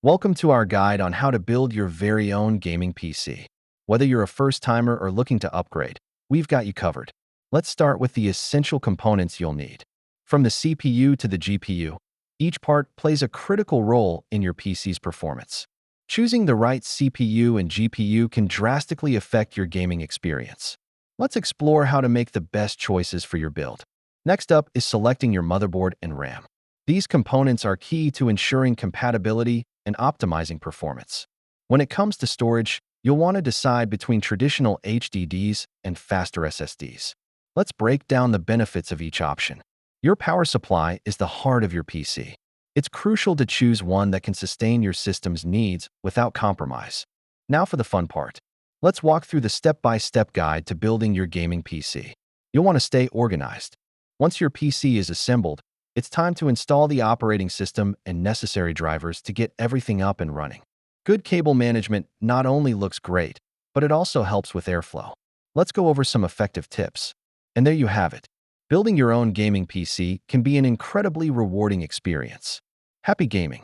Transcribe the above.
Welcome to our guide on how to build your very own gaming PC. Whether you're a first-timer or looking to upgrade, we've got you covered. Let's start with the essential components you'll need. From the CPU to the GPU, each part plays a critical role in your PC's performance. Choosing the right CPU and GPU can drastically affect your gaming experience. Let's explore how to make the best choices for your build. Next up is selecting your motherboard and RAM. These components are key to ensuring compatibility and optimizing performance. When it comes to storage, you'll want to decide between traditional HDDs and faster SSDs. Let's break down the benefits of each option. Your power supply is the heart of your PC. It's crucial to choose one that can sustain your system's needs without compromise. Now for the fun part. Let's walk through the step-by-step guide to building your gaming PC. You'll want to stay organized. Once your PC is assembled, it's time to install the operating system and necessary drivers to get everything up and running. Good cable management not only looks great, but it also helps with airflow. Let's go over some effective tips. And there you have it. Building your own gaming PC can be an incredibly rewarding experience. Happy gaming!